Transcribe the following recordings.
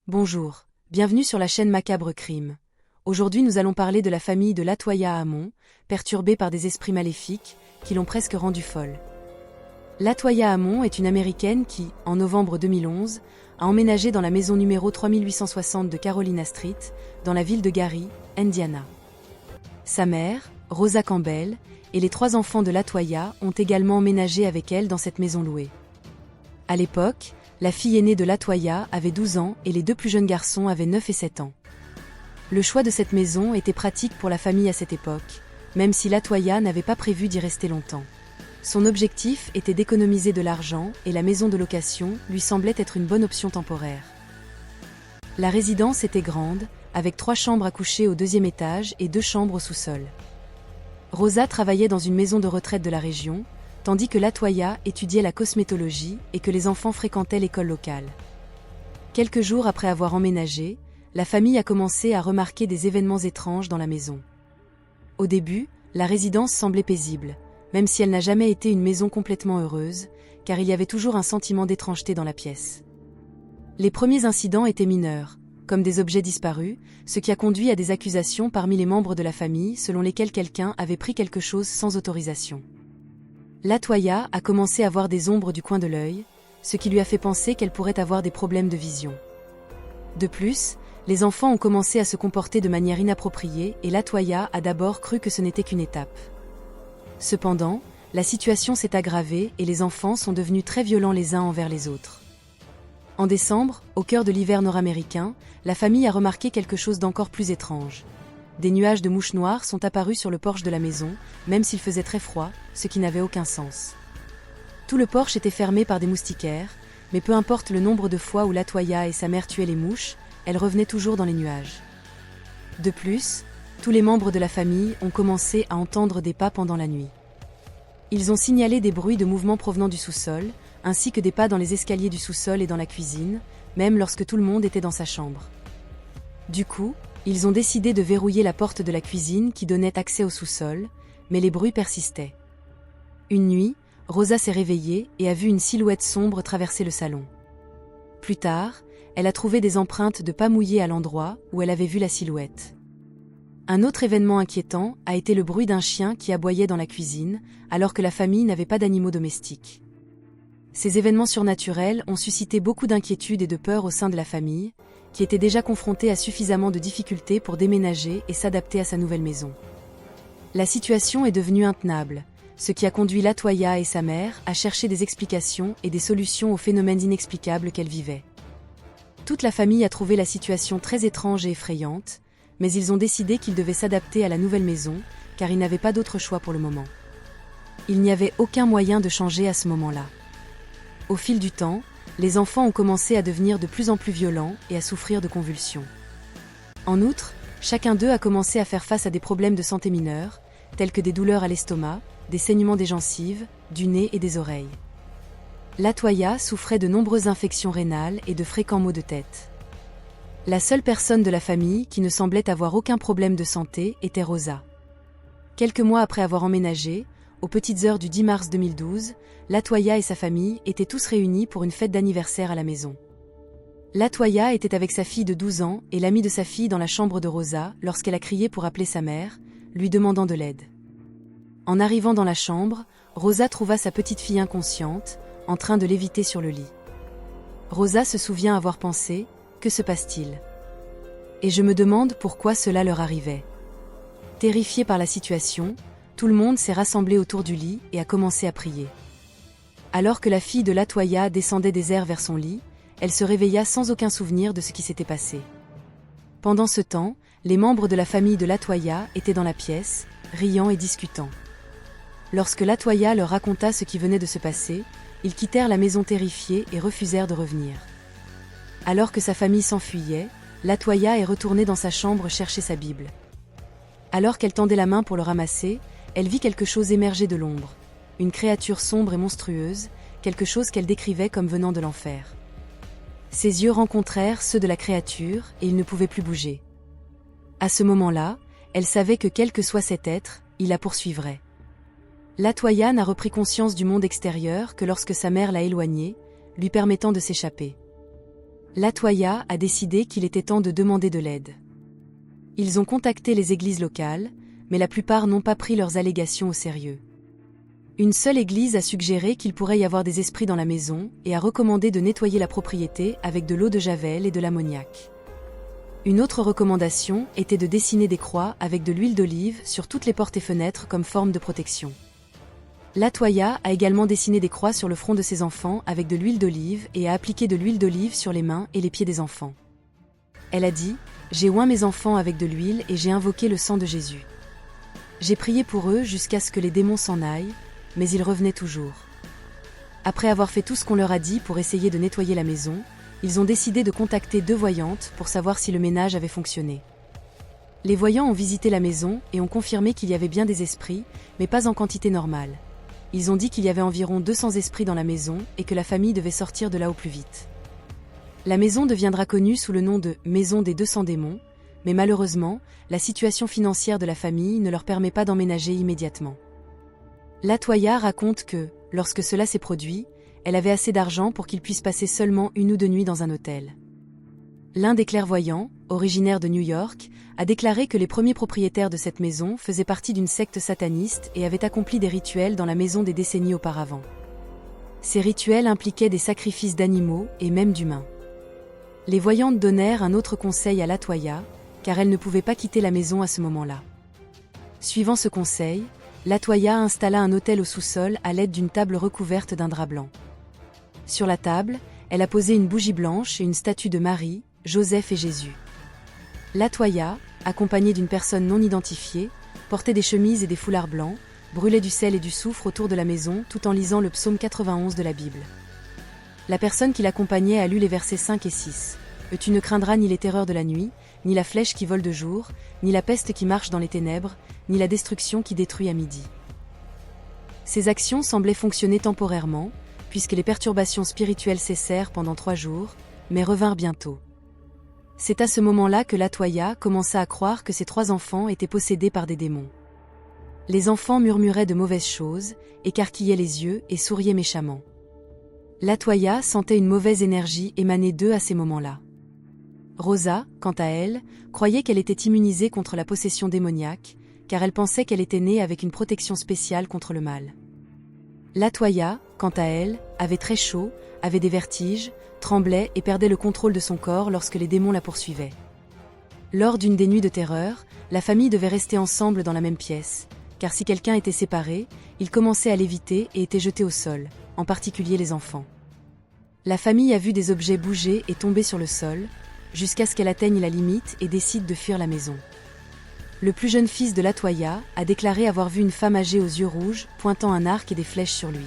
Bonjour, bienvenue sur la chaîne Macabre Crime. Aujourd'hui nous allons parler de la famille de Latoya Hamon, perturbée par des esprits maléfiques, qui l'ont presque rendue folle. Latoya Hamon est une Américaine qui, en novembre 2011, a emménagé dans la maison numéro 3860 de Carolina Street, dans la ville de Gary, Indiana. Sa mère, Rosa Campbell, et les 3 enfants de Latoya ont également emménagé avec elle dans cette maison louée. À l'époque, la fille aînée de Latoya avait 12 ans et les 2 plus jeunes garçons avaient 9 et 7 ans. Le choix de cette maison était pratique pour la famille à cette époque, même si Latoya n'avait pas prévu d'y rester longtemps. Son objectif était d'économiser de l'argent et la maison de location lui semblait être une bonne option temporaire. La résidence était grande, avec 3 chambres à coucher au 2e étage et 2 chambres au sous-sol. Rosa travaillait dans une maison de retraite de la région, tandis que Latoya étudiait la cosmétologie et que les enfants fréquentaient l'école locale. Quelques jours après avoir emménagé, la famille a commencé à remarquer des événements étranges dans la maison. Au début, la résidence semblait paisible, même si elle n'a jamais été une maison complètement heureuse, car il y avait toujours un sentiment d'étrangeté dans la pièce. Les premiers incidents étaient mineurs, comme des objets disparus, ce qui a conduit à des accusations parmi les membres de la famille selon lesquelles quelqu'un avait pris quelque chose sans autorisation. Latoya a commencé à voir des ombres du coin de l'œil, ce qui lui a fait penser qu'elle pourrait avoir des problèmes de vision. De plus, les enfants ont commencé à se comporter de manière inappropriée et Latoya a d'abord cru que ce n'était qu'une étape. Cependant, la situation s'est aggravée et les enfants sont devenus très violents les uns envers les autres. En décembre, au cœur de l'hiver nord-américain, la famille a remarqué quelque chose d'encore plus étrange. Des nuages de mouches noires sont apparus sur le porche de la maison, même s'il faisait très froid, ce qui n'avait aucun sens. Tout le porche était fermé par des moustiquaires, mais peu importe le nombre de fois où Latoya et sa mère tuaient les mouches, elles revenaient toujours dans les nuages. De plus, tous les membres de la famille ont commencé à entendre des pas pendant la nuit. Ils ont signalé des bruits de mouvements provenant du sous-sol, ainsi que des pas dans les escaliers du sous-sol et dans la cuisine, même lorsque tout le monde était dans sa chambre. Du coup, ils ont décidé de verrouiller la porte de la cuisine qui donnait accès au sous-sol, mais les bruits persistaient. Une nuit, Rosa s'est réveillée et a vu une silhouette sombre traverser le salon. Plus tard, elle a trouvé des empreintes de pas mouillés à l'endroit où elle avait vu la silhouette. Un autre événement inquiétant a été le bruit d'un chien qui aboyait dans la cuisine, alors que la famille n'avait pas d'animaux domestiques. Ces événements surnaturels ont suscité beaucoup d'inquiétude et de peur au sein de la famille, qui était déjà confrontée à suffisamment de difficultés pour déménager et s'adapter à sa nouvelle maison. La situation est devenue intenable, ce qui a conduit Latoya et sa mère à chercher des explications et des solutions aux phénomènes inexplicables qu'elles vivaient. Toute la famille a trouvé la situation très étrange et effrayante, mais ils ont décidé qu'ils devaient s'adapter à la nouvelle maison, car ils n'avaient pas d'autre choix pour le moment. Il n'y avait aucun moyen de changer à ce moment-là. Au fil du temps, les enfants ont commencé à devenir de plus en plus violents et à souffrir de convulsions. En outre, chacun d'eux a commencé à faire face à des problèmes de santé mineurs, tels que des douleurs à l'estomac, des saignements des gencives, du nez et des oreilles. Latoya souffrait de nombreuses infections rénales et de fréquents maux de tête. La seule personne de la famille qui ne semblait avoir aucun problème de santé était Rosa. Quelques mois après avoir emménagé, aux petites heures du 10 mars 2012, Latoya et sa famille étaient tous réunis pour une fête d'anniversaire à la maison. Latoya était avec sa fille de 12 ans et l'ami de sa fille dans la chambre de Rosa lorsqu'elle a crié pour appeler sa mère, lui demandant de l'aide. En arrivant dans la chambre, Rosa trouva sa petite fille inconsciente, en train de léviter sur le lit. Rosa se souvient avoir pensé « Que se passe-t-il ? Et je me demande pourquoi cela leur arrivait. » Terrifiée par la situation, tout le monde s'est rassemblé autour du lit et a commencé à prier. Alors que la fille de Latoya descendait des airs vers son lit, elle se réveilla sans aucun souvenir de ce qui s'était passé. Pendant ce temps, les membres de la famille de Latoya étaient dans la pièce, riant et discutant. Lorsque Latoya leur raconta ce qui venait de se passer, ils quittèrent la maison terrifiés et refusèrent de revenir. Alors que sa famille s'enfuyait, Latoya est retournée dans sa chambre chercher sa Bible. Alors qu'elle tendait la main pour le ramasser, elle vit quelque chose émerger de l'ombre. Une créature sombre et monstrueuse, quelque chose qu'elle décrivait comme venant de l'enfer. Ses yeux rencontrèrent ceux de la créature et il ne pouvait plus bouger. À ce moment-là, elle savait que quel que soit cet être, il la poursuivrait. Latoya n'a repris conscience du monde extérieur que lorsque sa mère l'a éloignée, lui permettant de s'échapper. Latoya a décidé qu'il était temps de demander de l'aide. Ils ont contacté les églises locales, mais la plupart n'ont pas pris leurs allégations au sérieux. Une seule église a suggéré qu'il pourrait y avoir des esprits dans la maison et a recommandé de nettoyer la propriété avec de l'eau de javel et de l'ammoniac. Une autre recommandation était de dessiner des croix avec de l'huile d'olive sur toutes les portes et fenêtres comme forme de protection. Latoya a également dessiné des croix sur le front de ses enfants avec de l'huile d'olive et a appliqué de l'huile d'olive sur les mains et les pieds des enfants. Elle a dit « J'ai oint mes enfants avec de l'huile et j'ai invoqué le sang de Jésus. J'ai prié pour eux jusqu'à ce que les démons s'en aillent, mais ils revenaient toujours. Après avoir fait tout ce qu'on leur a dit pour essayer de nettoyer la maison, ils ont décidé de contacter 2 voyantes pour savoir si le ménage avait fonctionné. Les voyants ont visité la maison et ont confirmé qu'il y avait bien des esprits, mais pas en quantité normale. Ils ont dit qu'il y avait environ 200 esprits dans la maison et que la famille devait sortir de là au plus vite. La maison deviendra connue sous le nom de « Maison des 200 démons », mais malheureusement, la situation financière de la famille ne leur permet pas d'emménager immédiatement. Latoya raconte que, lorsque cela s'est produit, elle avait assez d'argent pour qu'ils puissent passer seulement 1 ou 2 nuits dans un hôtel. L'un des clairvoyants, originaire de New York, a déclaré que les premiers propriétaires de cette maison faisaient partie d'une secte sataniste et avaient accompli des rituels dans la maison des décennies auparavant. Ces rituels impliquaient des sacrifices d'animaux et même d'humains. Les voyantes donnèrent un autre conseil à Latoya, car elle ne pouvait pas quitter la maison à ce moment-là. Suivant ce conseil, Latoya installa un autel au sous-sol à l'aide d'une table recouverte d'un drap blanc. Sur la table, elle a posé une bougie blanche et une statue de Marie, Joseph et Jésus. Latoya, accompagnée d'une personne non identifiée, portait des chemises et des foulards blancs, brûlait du sel et du soufre autour de la maison tout en lisant le psaume 91 de la Bible. La personne qui l'accompagnait a lu les versets 5 et 6. « Tu ne craindras ni les terreurs de la nuit, ni la flèche qui vole de jour, ni la peste qui marche dans les ténèbres, ni la destruction qui détruit à midi. » Ces actions semblaient fonctionner temporairement, puisque les perturbations spirituelles cessèrent pendant 3 jours, mais revinrent bientôt. C'est à ce moment-là que Latoya commença à croire que ses 3 enfants étaient possédés par des démons. Les enfants murmuraient de mauvaises choses, écarquillaient les yeux et souriaient méchamment. Latoya sentait une mauvaise énergie émaner d'eux à ces moments-là. Rosa, quant à elle, croyait qu'elle était immunisée contre la possession démoniaque, car elle pensait qu'elle était née avec une protection spéciale contre le mal. Latoya, quant à elle, avait très chaud, avait des vertiges, tremblait et perdait le contrôle de son corps lorsque les démons la poursuivaient. Lors d'une des nuits de terreur, la famille devait rester ensemble dans la même pièce, car si quelqu'un était séparé, il commençait à léviter et était jeté au sol, en particulier les enfants. La famille a vu des objets bouger et tomber sur le sol, jusqu'à ce qu'elle atteigne la limite et décide de fuir la maison. Le plus jeune fils de Latoya a déclaré avoir vu une femme âgée aux yeux rouges, pointant un arc et des flèches sur lui.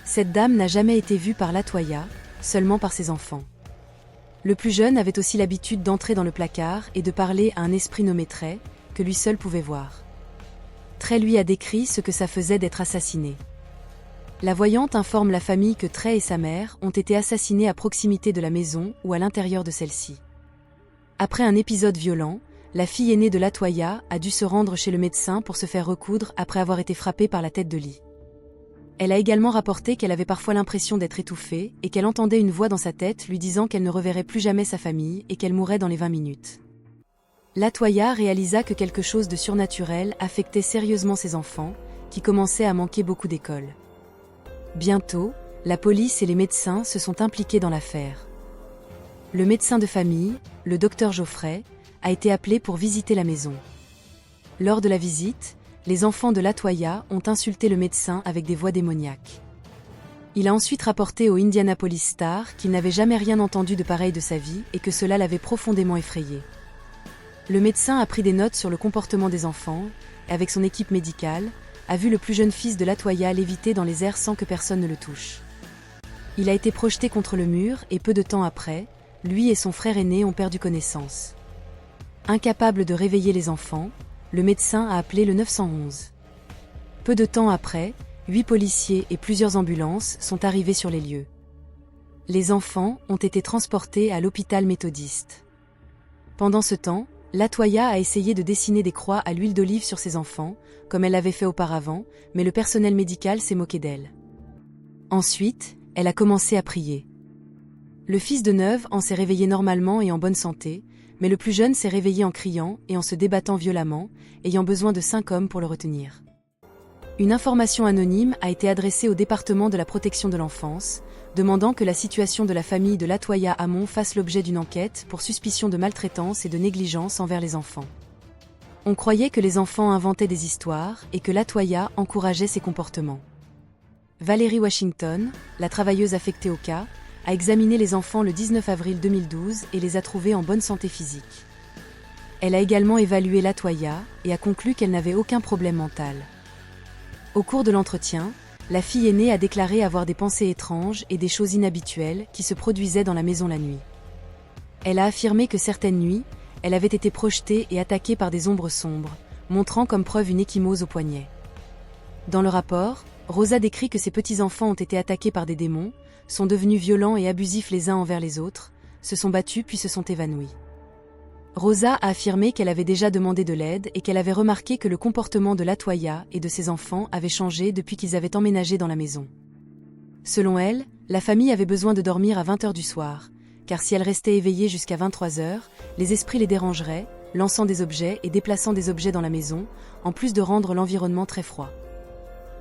Cette dame n'a jamais été vue par Latoya, seulement par ses enfants. Le plus jeune avait aussi l'habitude d'entrer dans le placard et de parler à un esprit nommé Trey, que lui seul pouvait voir. Trey lui a décrit ce que ça faisait d'être assassiné. La voyante informe la famille que Trey et sa mère ont été assassinés à proximité de la maison ou à l'intérieur de celle-ci. Après un épisode violent, la fille aînée de Latoya a dû se rendre chez le médecin pour se faire recoudre après avoir été frappée par la tête de lit. Elle a également rapporté qu'elle avait parfois l'impression d'être étouffée et qu'elle entendait une voix dans sa tête lui disant qu'elle ne reverrait plus jamais sa famille et qu'elle mourrait dans les 20 minutes. Latoya réalisa que quelque chose de surnaturel affectait sérieusement ses enfants, qui commençaient à manquer beaucoup d'école. Bientôt, la police et les médecins se sont impliqués dans l'affaire. Le médecin de famille, le docteur Geoffrey, a été appelé pour visiter la maison. Lors de la visite, les enfants de Latoya ont insulté le médecin avec des voix démoniaques. Il a ensuite rapporté au Indianapolis Star qu'il n'avait jamais rien entendu de pareil de sa vie et que cela l'avait profondément effrayé. Le médecin a pris des notes sur le comportement des enfants et, avec son équipe médicale, a vu le plus jeune fils de Latoya léviter dans les airs sans que personne ne le touche. Il a été projeté contre le mur et peu de temps après, lui et son frère aîné ont perdu connaissance. Incapable de réveiller les enfants, le médecin a appelé le 911. Peu de temps après, 8 policiers et plusieurs ambulances sont arrivés sur les lieux. Les enfants ont été transportés à l'hôpital méthodiste. Pendant ce temps, Latoya a essayé de dessiner des croix à l'huile d'olive sur ses enfants, comme elle l'avait fait auparavant, mais le personnel médical s'est moqué d'elle. Ensuite, elle a commencé à prier. Le fils de 9 ans s'est réveillé normalement et en bonne santé, mais le plus jeune s'est réveillé en criant et en se débattant violemment, ayant besoin de 5 hommes pour le retenir. Une information anonyme a été adressée au département de la protection de l'enfance, demandant que la situation de la famille de Latoya Hamon fasse l'objet d'une enquête pour suspicion de maltraitance et de négligence envers les enfants. On croyait que les enfants inventaient des histoires et que Latoya encourageait ces comportements. Valerie Washington, la travailleuse affectée au cas, a examiné les enfants le 19 avril 2012 et les a trouvés en bonne santé physique. Elle a également évalué Latoya et a conclu qu'elle n'avait aucun problème mental. Au cours de l'entretien, la fille aînée a déclaré avoir des pensées étranges et des choses inhabituelles qui se produisaient dans la maison la nuit. Elle a affirmé que certaines nuits, elle avait été projetée et attaquée par des ombres sombres, montrant comme preuve une ecchymose au poignet. Dans le rapport, Rosa décrit que ses petits-enfants ont été attaqués par des démons, sont devenus violents et abusifs les uns envers les autres, se sont battus puis se sont évanouis. Rosa a affirmé qu'elle avait déjà demandé de l'aide et qu'elle avait remarqué que le comportement de Latoya et de ses enfants avait changé depuis qu'ils avaient emménagé dans la maison. Selon elle, la famille avait besoin de dormir à 20h du soir, car si elle restait éveillée jusqu'à 23h, les esprits les dérangeraient, lançant des objets et déplaçant des objets dans la maison, en plus de rendre l'environnement très froid.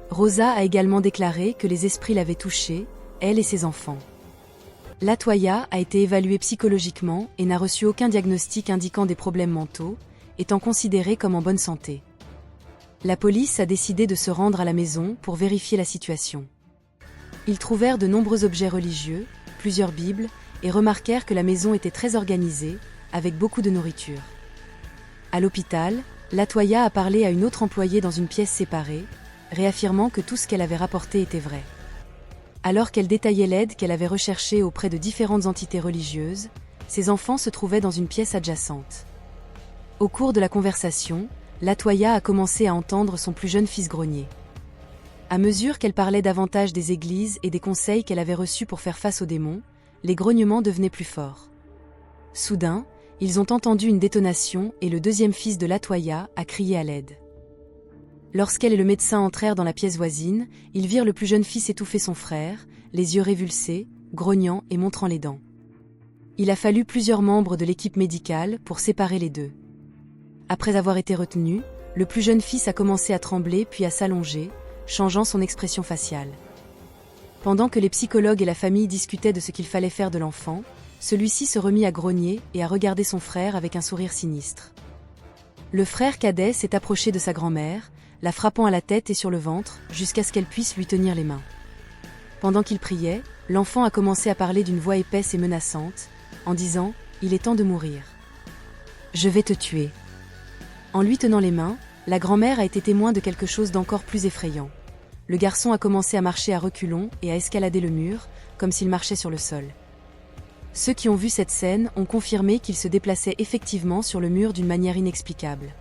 Rosa a également déclaré que les esprits l'avaient touchée, elle et ses enfants. Latoya a été évaluée psychologiquement et n'a reçu aucun diagnostic indiquant des problèmes mentaux, étant considérée comme en bonne santé. La police a décidé de se rendre à la maison pour vérifier la situation. Ils trouvèrent de nombreux objets religieux, plusieurs bibles, et remarquèrent que la maison était très organisée, avec beaucoup de nourriture. À l'hôpital, Latoya a parlé à une autre employée dans une pièce séparée, réaffirmant que tout ce qu'elle avait rapporté était vrai. Alors qu'elle détaillait l'aide qu'elle avait recherchée auprès de différentes entités religieuses, ses enfants se trouvaient dans une pièce adjacente. Au cours de la conversation, Latoya a commencé à entendre son plus jeune fils grogner. À mesure qu'elle parlait davantage des églises et des conseils qu'elle avait reçus pour faire face aux démons, les grognements devenaient plus forts. Soudain, ils ont entendu une détonation et le deuxième fils de Latoya a crié à l'aide. Lorsqu'elle et le médecin entrèrent dans la pièce voisine, ils virent le plus jeune fils étouffer son frère, les yeux révulsés, grognant et montrant les dents. Il a fallu plusieurs membres de l'équipe médicale pour séparer les deux. Après avoir été retenu, le plus jeune fils a commencé à trembler puis à s'allonger, changeant son expression faciale. Pendant que les psychologues et la famille discutaient de ce qu'il fallait faire de l'enfant, celui-ci se remit à grogner et à regarder son frère avec un sourire sinistre. Le frère cadet s'est approché de sa grand-mère, la frappant à la tête et sur le ventre, jusqu'à ce qu'elle puisse lui tenir les mains. Pendant qu'il priait, l'enfant a commencé à parler d'une voix épaisse et menaçante, en disant « Il est temps de mourir. Je vais te tuer. » En lui tenant les mains, la grand-mère a été témoin de quelque chose d'encore plus effrayant. Le garçon a commencé à marcher à reculons et à escalader le mur, comme s'il marchait sur le sol. Ceux qui ont vu cette scène ont confirmé qu'il se déplaçait effectivement sur le mur d'une manière inexplicable.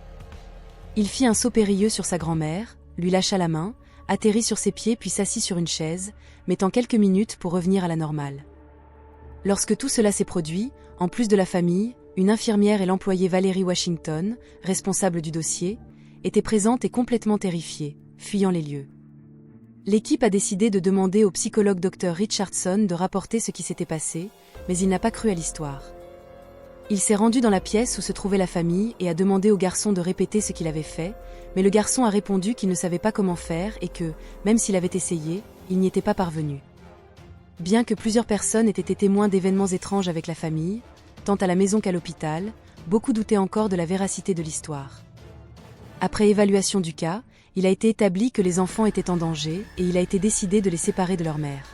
Il fit un saut périlleux sur sa grand-mère, lui lâcha la main, atterrit sur ses pieds puis s'assit sur une chaise, mettant quelques minutes pour revenir à la normale. Lorsque tout cela s'est produit, en plus de la famille, une infirmière et l'employée Valerie Washington, responsable du dossier, étaient présentes et complètement terrifiées, fuyant les lieux. L'équipe a décidé de demander au psychologue Dr Richardson de rapporter ce qui s'était passé, mais il n'a pas cru à l'histoire. Il s'est rendu dans la pièce où se trouvait la famille et a demandé au garçon de répéter ce qu'il avait fait, mais le garçon a répondu qu'il ne savait pas comment faire et que, même s'il avait essayé, il n'y était pas parvenu. Bien que plusieurs personnes aient été témoins d'événements étranges avec la famille, tant à la maison qu'à l'hôpital, beaucoup doutaient encore de la véracité de l'histoire. Après évaluation du cas, il a été établi que les enfants étaient en danger et il a été décidé de les séparer de leur mère.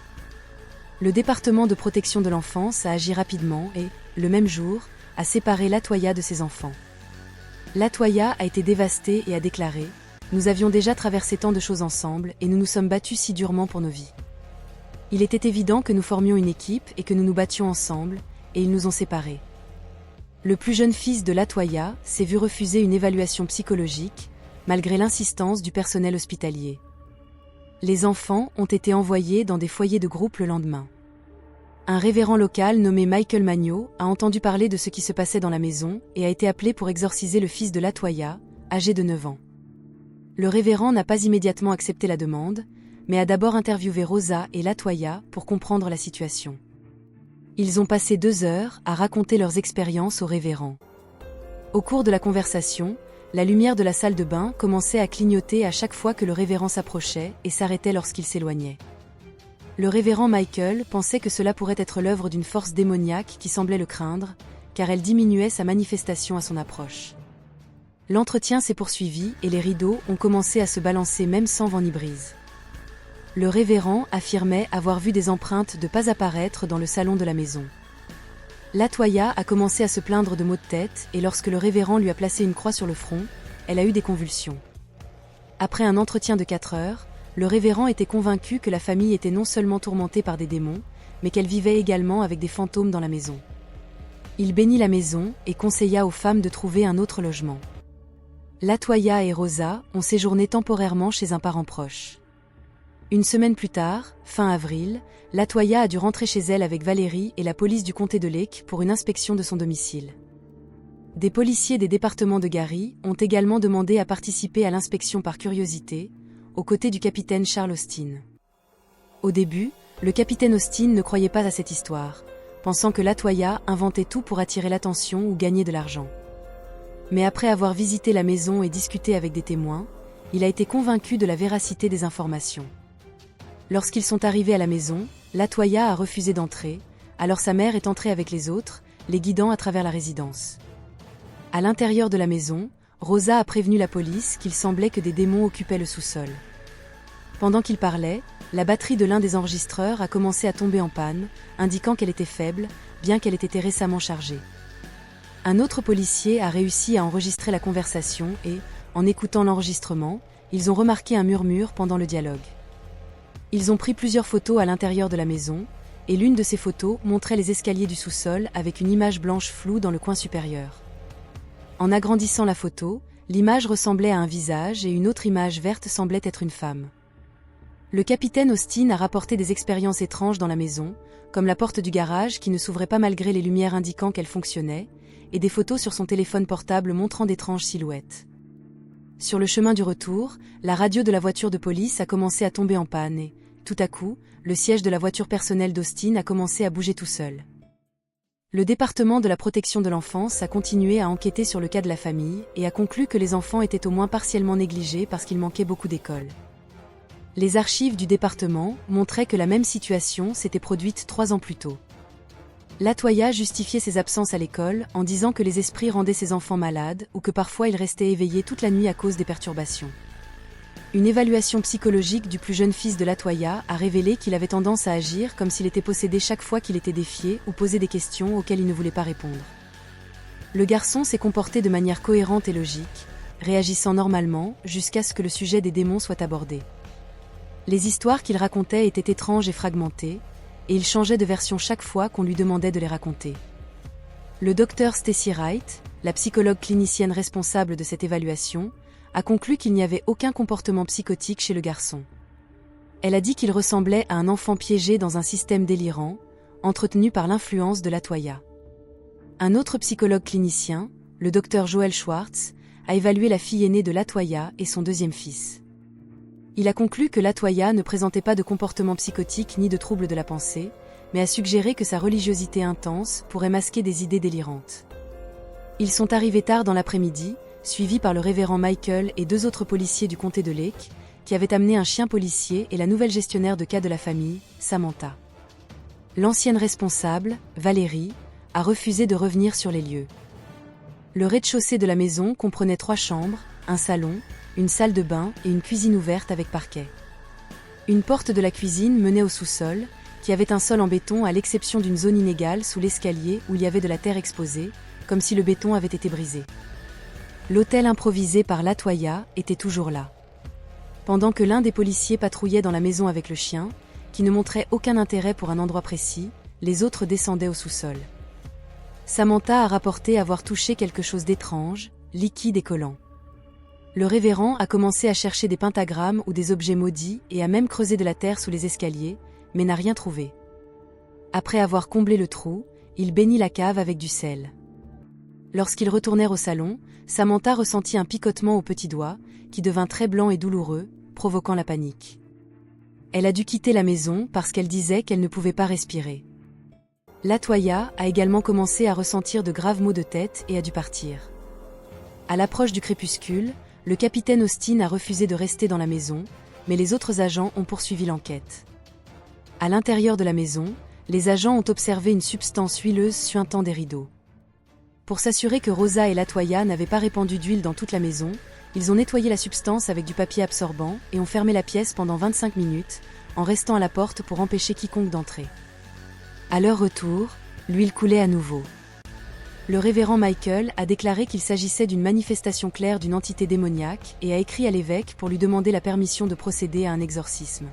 Le département de protection de l'enfance a agi rapidement et, le même jour, a séparé Latoya de ses enfants. Latoya a été dévastée et a déclaré « Nous avions déjà traversé tant de choses ensemble et nous nous sommes battus si durement pour nos vies. Il était évident que nous formions une équipe et que nous nous battions ensemble, et ils nous ont séparés. » Le plus jeune fils de Latoya s'est vu refuser une évaluation psychologique, malgré l'insistance du personnel hospitalier. Les enfants ont été envoyés dans des foyers de groupe le lendemain. Un révérend local nommé Michael Magno a entendu parler de ce qui se passait dans la maison et a été appelé pour exorciser le fils de Latoya, âgé de 9 ans. Le révérend n'a pas immédiatement accepté la demande, mais a d'abord interviewé Rosa et Latoya pour comprendre la situation. Ils ont passé 2 heures à raconter leurs expériences au révérend. Au cours de la conversation, la lumière de la salle de bain commençait à clignoter à chaque fois que le révérend s'approchait et s'arrêtait lorsqu'il s'éloignait. Le révérend Michael pensait que cela pourrait être l'œuvre d'une force démoniaque qui semblait le craindre, car elle diminuait sa manifestation à son approche. L'entretien s'est poursuivi et les rideaux ont commencé à se balancer même sans vent ni brise. Le révérend affirmait avoir vu des empreintes de pas apparaître dans le salon de la maison. Latoya a commencé à se plaindre de maux de tête et lorsque le révérend lui a placé une croix sur le front, elle a eu des convulsions. Après un entretien de 4 heures, le révérend était convaincu que la famille était non seulement tourmentée par des démons, mais qu'elle vivait également avec des fantômes dans la maison. Il bénit la maison et conseilla aux femmes de trouver un autre logement. Latoya et Rosa ont séjourné temporairement chez un parent proche. Une semaine plus tard, fin avril, Latoya a dû rentrer chez elle avec Valérie et la police du comté de Lake pour une inspection de son domicile. Des policiers des départements de Gary ont également demandé à participer à l'inspection par curiosité, aux côtés du capitaine Charles Austin. Au début, le capitaine Austin ne croyait pas à cette histoire, pensant que Latoya inventait tout pour attirer l'attention ou gagner de l'argent. Mais après avoir visité la maison et discuté avec des témoins, il a été convaincu de la véracité des informations. Lorsqu'ils sont arrivés à la maison, Latoya a refusé d'entrer, alors sa mère est entrée avec les autres, les guidant à travers la résidence. À l'intérieur de la maison, Rosa a prévenu la police qu'il semblait que des démons occupaient le sous-sol. Pendant qu'il parlait, la batterie de l'un des enregistreurs a commencé à tomber en panne, indiquant qu'elle était faible, bien qu'elle ait été récemment chargée. Un autre policier a réussi à enregistrer la conversation et, en écoutant l'enregistrement, ils ont remarqué un murmure pendant le dialogue. Ils ont pris plusieurs photos à l'intérieur de la maison, et l'une de ces photos montrait les escaliers du sous-sol avec une image blanche floue dans le coin supérieur. En agrandissant la photo, l'image ressemblait à un visage et une autre image verte semblait être une femme. Le capitaine Austin a rapporté des expériences étranges dans la maison, comme la porte du garage qui ne s'ouvrait pas malgré les lumières indiquant qu'elle fonctionnait, et des photos sur son téléphone portable montrant d'étranges silhouettes. Sur le chemin du retour, la radio de la voiture de police a commencé à tomber en panne et, tout à coup, le siège de la voiture personnelle d'Austin a commencé à bouger tout seul. Le département de la protection de l'enfance a continué à enquêter sur le cas de la famille et a conclu que les enfants étaient au moins partiellement négligés parce qu'il manquait beaucoup d'écoles. Les archives du département montraient que la même situation s'était produite 3 ans plus tôt. Latoya justifiait ses absences à l'école en disant que les esprits rendaient ses enfants malades ou que parfois ils restaient éveillés toute la nuit à cause des perturbations. Une évaluation psychologique du plus jeune fils de Latoya a révélé qu'il avait tendance à agir comme s'il était possédé chaque fois qu'il était défié ou posait des questions auxquelles il ne voulait pas répondre. Le garçon s'est comporté de manière cohérente et logique, réagissant normalement jusqu'à ce que le sujet des démons soit abordé. Les histoires qu'il racontait étaient étranges et fragmentées, et il changeait de version chaque fois qu'on lui demandait de les raconter. Le docteur Stacy Wright, la psychologue clinicienne responsable de cette évaluation, a conclu qu'il n'y avait aucun comportement psychotique chez le garçon. Elle a dit qu'il ressemblait à un enfant piégé dans un système délirant, entretenu par l'influence de Latoya. Un autre psychologue clinicien, le docteur Joel Schwartz, a évalué la fille aînée de Latoya et son deuxième fils. Il a conclu que Latoya ne présentait pas de comportement psychotique ni de troubles de la pensée, mais a suggéré que sa religiosité intense pourrait masquer des idées délirantes. Ils sont arrivés tard dans l'après-midi, suivis par le révérend Michael et 2 autres policiers du comté de Lake, qui avaient amené un chien policier et la nouvelle gestionnaire de cas de la famille, Samantha. L'ancienne responsable, Valérie, a refusé de revenir sur les lieux. Le rez-de-chaussée de la maison comprenait 3 chambres, un salon, une salle de bain et une cuisine ouverte avec parquet. Une porte de la cuisine menait au sous-sol, qui avait un sol en béton à l'exception d'une zone inégale sous l'escalier où il y avait de la terre exposée, comme si le béton avait été brisé. L'hôtel improvisé par Latoya était toujours là. Pendant que l'un des policiers patrouillait dans la maison avec le chien, qui ne montrait aucun intérêt pour un endroit précis, les autres descendaient au sous-sol. Samantha a rapporté avoir touché quelque chose d'étrange, liquide et collant. Le révérend a commencé à chercher des pentagrammes ou des objets maudits et a même creusé de la terre sous les escaliers, mais n'a rien trouvé. Après avoir comblé le trou, il bénit la cave avec du sel. Lorsqu'ils retournèrent au salon, Samantha ressentit un picotement au petit doigt, qui devint très blanc et douloureux, provoquant la panique. Elle a dû quitter la maison parce qu'elle disait qu'elle ne pouvait pas respirer. Latoya a également commencé à ressentir de graves maux de tête et a dû partir. À l'approche du crépuscule, le capitaine Austin a refusé de rester dans la maison, mais les autres agents ont poursuivi l'enquête. À l'intérieur de la maison, les agents ont observé une substance huileuse suintant des rideaux. Pour s'assurer que Rosa et Latoya n'avaient pas répandu d'huile dans toute la maison, ils ont nettoyé la substance avec du papier absorbant et ont fermé la pièce pendant 25 minutes, en restant à la porte pour empêcher quiconque d'entrer. À leur retour, l'huile coulait à nouveau. Le révérend Michael a déclaré qu'il s'agissait d'une manifestation claire d'une entité démoniaque et a écrit à l'évêque pour lui demander la permission de procéder à un exorcisme.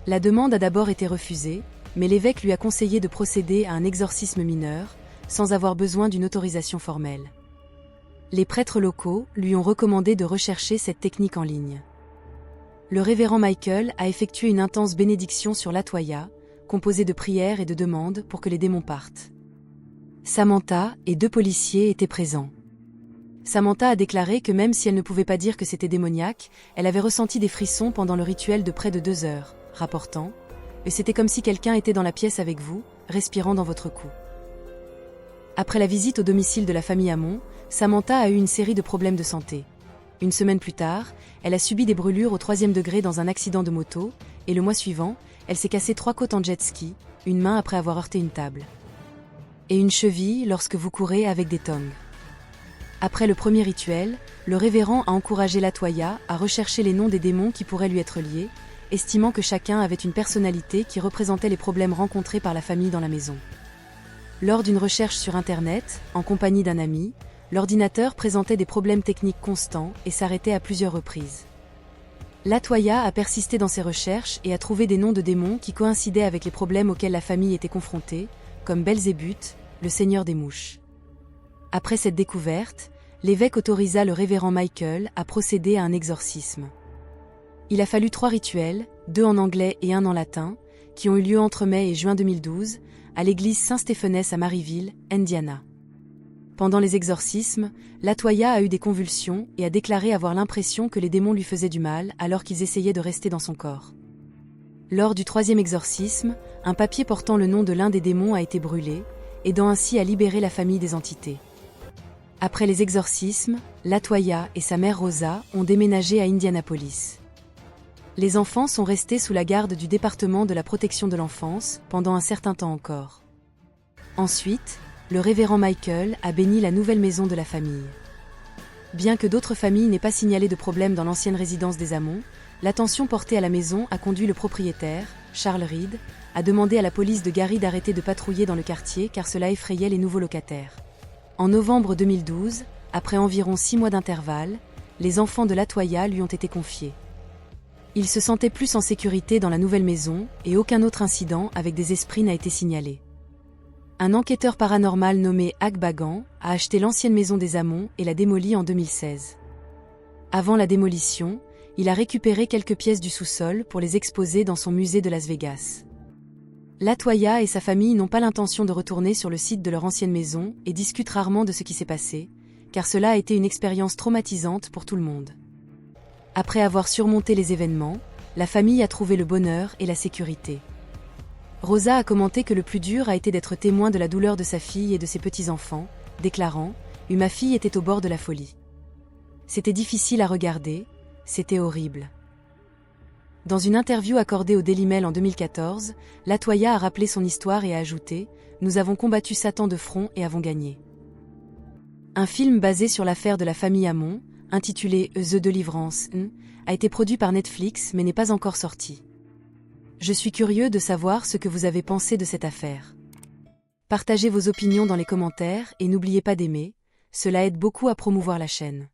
La demande a d'abord été refusée, mais l'évêque lui a conseillé de procéder à un exorcisme mineur, sans avoir besoin d'une autorisation formelle. Les prêtres locaux lui ont recommandé de rechercher cette technique en ligne. Le révérend Michael a effectué une intense bénédiction sur Latoya, composée de prières et de demandes pour que les démons partent. Samantha et 2 policiers étaient présents. Samantha a déclaré que même si elle ne pouvait pas dire que c'était démoniaque, elle avait ressenti des frissons pendant le rituel de près de 2 heures, rapportant « Et c'était comme si quelqu'un était dans la pièce avec vous, respirant dans votre cou ». Après la visite au domicile de la famille Hamon, Samantha a eu une série de problèmes de santé. Une semaine plus tard, elle a subi des brûlures au 3e degré dans un accident de moto, et le mois suivant, elle s'est cassé 3 côtes en jet ski, une main après avoir heurté une table. Et une cheville lorsque vous courez avec des tongs. Après le premier rituel, le révérend a encouragé Latoya à rechercher les noms des démons qui pourraient lui être liés, estimant que chacun avait une personnalité qui représentait les problèmes rencontrés par la famille dans la maison. Lors d'une recherche sur Internet, en compagnie d'un ami, l'ordinateur présentait des problèmes techniques constants et s'arrêtait à plusieurs reprises. Latoya a persisté dans ses recherches et a trouvé des noms de démons qui coïncidaient avec les problèmes auxquels la famille était confrontée, comme Belzébuth, le seigneur des mouches. Après cette découverte, l'évêque autorisa le révérend Michael à procéder à un exorcisme. Il a fallu 3 rituels, 2 en anglais et 1 en latin, qui ont eu lieu entre mai et juin 2012, à l'église Saint-Stéphanès à Maryville, Indiana. Pendant les exorcismes, Latoya a eu des convulsions et a déclaré avoir l'impression que les démons lui faisaient du mal alors qu'ils essayaient de rester dans son corps. Lors du 3e exorcisme, un papier portant le nom de l'un des démons a été brûlé, aidant ainsi à libérer la famille des entités. Après les exorcismes, Latoya et sa mère Rosa ont déménagé à Indianapolis. Les enfants sont restés sous la garde du département de la protection de l'enfance pendant un certain temps encore. Ensuite, le révérend Michael a béni la nouvelle maison de la famille. Bien que d'autres familles n'aient pas signalé de problème dans l'ancienne résidence des Hamon, l'attention portée à la maison a conduit le propriétaire, Charles Reed, à demander à la police de Gary d'arrêter de patrouiller dans le quartier car cela effrayait les nouveaux locataires. En novembre 2012, après environ 6 mois d'intervalle, les enfants de Latoya lui ont été confiés. Il se sentait plus en sécurité dans la nouvelle maison et aucun autre incident avec des esprits n'a été signalé. Un enquêteur paranormal nommé Hak Bagan a acheté l'ancienne maison des Hamon et l'a démolie en 2016. Avant la démolition, il a récupéré quelques pièces du sous-sol pour les exposer dans son musée de Las Vegas. Latoya et sa famille n'ont pas l'intention de retourner sur le site de leur ancienne maison et discutent rarement de ce qui s'est passé, car cela a été une expérience traumatisante pour tout le monde. Après avoir surmonté les événements, la famille a trouvé le bonheur et la sécurité. Rosa a commenté que le plus dur a été d'être témoin de la douleur de sa fille et de ses petits-enfants, déclarant « Ma fille était au bord de la folie. C'était difficile à regarder, c'était horrible. » Dans une interview accordée au Daily Mail en 2014, Latoya a rappelé son histoire et a ajouté « Nous avons combattu Satan de front et avons gagné. » Un film basé sur l'affaire de la famille Hamon, intitulé The Deliverance, a été produit par Netflix mais n'est pas encore sorti. Je suis curieux de savoir ce que vous avez pensé de cette affaire. Partagez vos opinions dans les commentaires et n'oubliez pas d'aimer, cela aide beaucoup à promouvoir la chaîne.